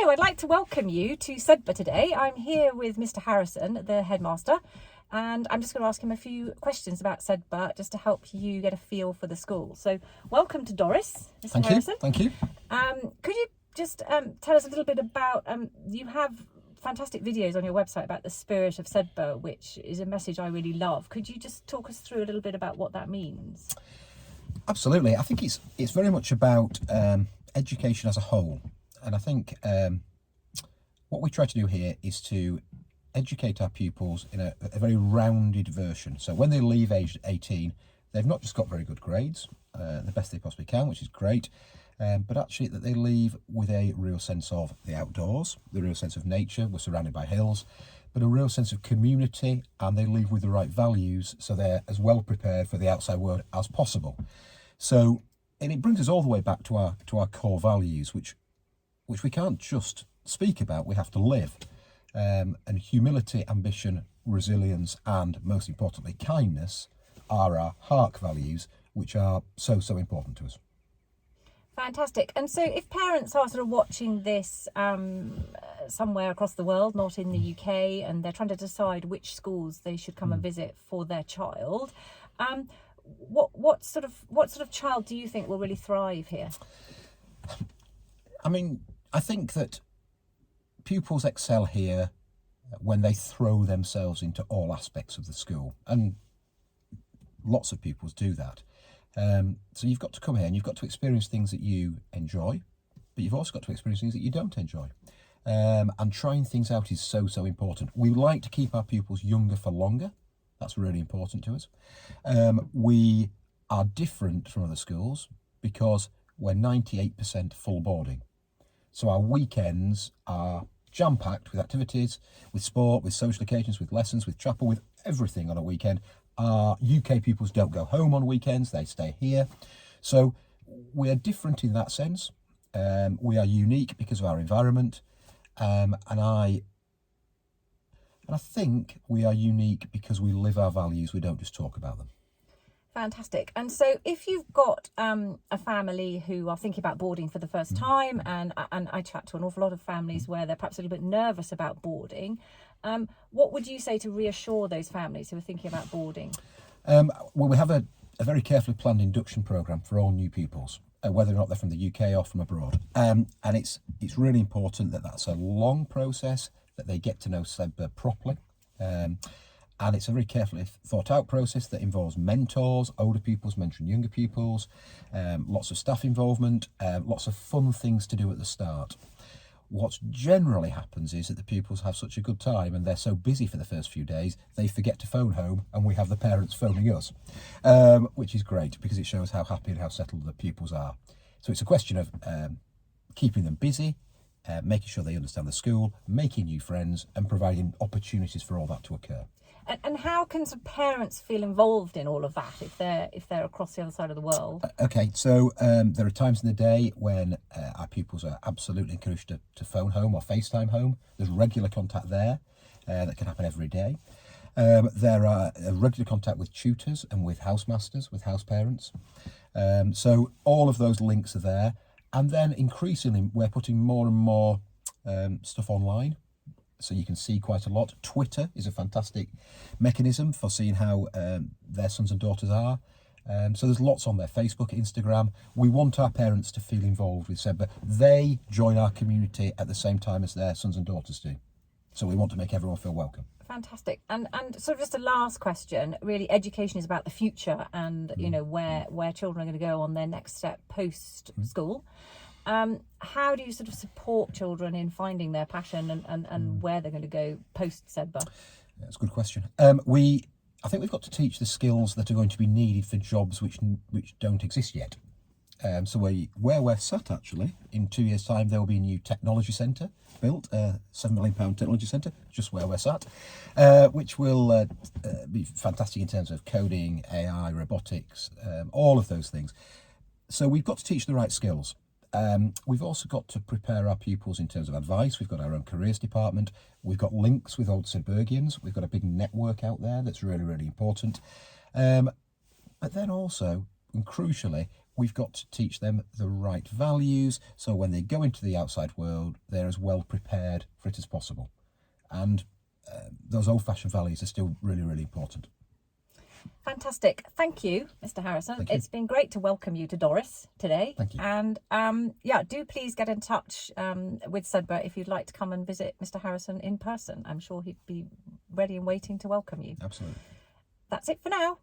So I'd like to welcome you to Sedbergh today. I'm here with Mr. Harrison, the headmaster, and I'm just going to ask him a few questions about Sedbergh just to help you get a feel for the school. So welcome to Doris, Mr. Harrison. Thank you. Could you just tell us a little bit about, you have fantastic videos on your website about the spirit of Sedbergh, which is a message I really love. Could you just talk us through a little bit about what that means? Absolutely. I think it's very much about education as a whole. And I think what we try to do here is to educate our pupils in a very rounded version. So when they leave age 18, they've not just got very good grades, the best they possibly can, which is great, but actually that they leave with a real sense of the outdoors, the real sense of nature. We're surrounded by hills, but a real sense of community, and they leave with the right values, so they're as well prepared for the outside world as possible. So, and it brings us all the way back to our core values, which we can't just speak about, we have to live. And humility, ambition, resilience, and most importantly, kindness are our HARK values, which are so important to us. Fantastic. And so if parents are sort of watching this somewhere across the world, not in the UK, and they're trying to decide which schools they should come and visit for their child, what sort of child do you think will really thrive here? I mean, I think that pupils excel here when they throw themselves into all aspects of the school, and lots of pupils do that. So you've got to come here and you've got to experience things that you enjoy, but you've also got to experience things that you don't enjoy. And trying things out is so important. We like to keep our pupils younger for longer. That's really important to us. We are different from other schools because we're 98% full boarding. So our weekends are jam-packed with activities, with sport, with social occasions, with lessons, with chapel, with everything on a weekend. Our UK pupils don't go home on weekends, they stay here. So we are different in that sense. We are unique because of our environment. And I think we are unique because we live our values, we don't just talk about them. Fantastic. And so if you've got a family who are thinking about boarding for the first time, and I chat to an awful lot of families where they're perhaps a little bit nervous about boarding, what would you say to reassure those families who are thinking about boarding? Well, we have a very carefully planned induction programme for all new pupils, whether or not they're from the UK or from abroad. And it's really important that that's a long process, that they get to know Sedbergh properly. And it's a very carefully thought out process that involves mentors, older pupils mentoring younger pupils, lots of staff involvement, lots of fun things to do at the start. What generally happens is that the pupils have such a good time and they're so busy for the first few days, they forget to phone home, and we have the parents phoning us, which is great because it shows how happy and how settled the pupils are. So it's a question of keeping them busy, making sure they understand the school, making new friends, and providing opportunities for all that to occur. And how can some parents feel involved in all of that if they're across the other side of the world? Okay, so there are times in the day when our pupils are absolutely encouraged to phone home or FaceTime home. There's regular contact there that can happen every day. There are regular contact with tutors and with housemasters, with house parents. So all of those links are there. And then increasingly, we're putting more and more stuff online. So you can see quite a lot. Twitter is a fantastic mechanism for seeing how their sons and daughters are. So there's lots on there, Facebook, Instagram. We want our parents to feel involved with Sedbergh. They join our community at the same time as their sons and daughters do. So we want to make everyone feel welcome. Fantastic. And so just a last question, really education is about the future and, you know, where children are going to go on their next step post-school. How do you sort of support children in finding their passion and where they're going to go post-Sedbergh? That's a good question. I think we've got to teach the skills that are going to be needed for jobs which don't exist yet. So where we're sat, actually, in 2 years' time, there will be a new technology centre built, a £7 million technology centre, just where we're sat, which will be fantastic in terms of coding, AI, robotics, all of those things. So we've got to teach the right skills. We've also got to prepare our pupils in terms of advice. We've got our own careers department. We've got links with old Sedberghians. We've got a big network out there that's really important. But then also, and crucially, we've got to teach them the right values, so when they go into the outside world, they're as well prepared for it as possible. And those old-fashioned values are still really, really important. Fantastic. Thank you, Mr. Harrison. Thank you. It's been great to welcome you to Doris today. Thank you. And do please get in touch with Sedbergh if you'd like to come and visit Mr. Harrison in person. I'm sure he'd be ready and waiting to welcome you. Absolutely. That's it for now.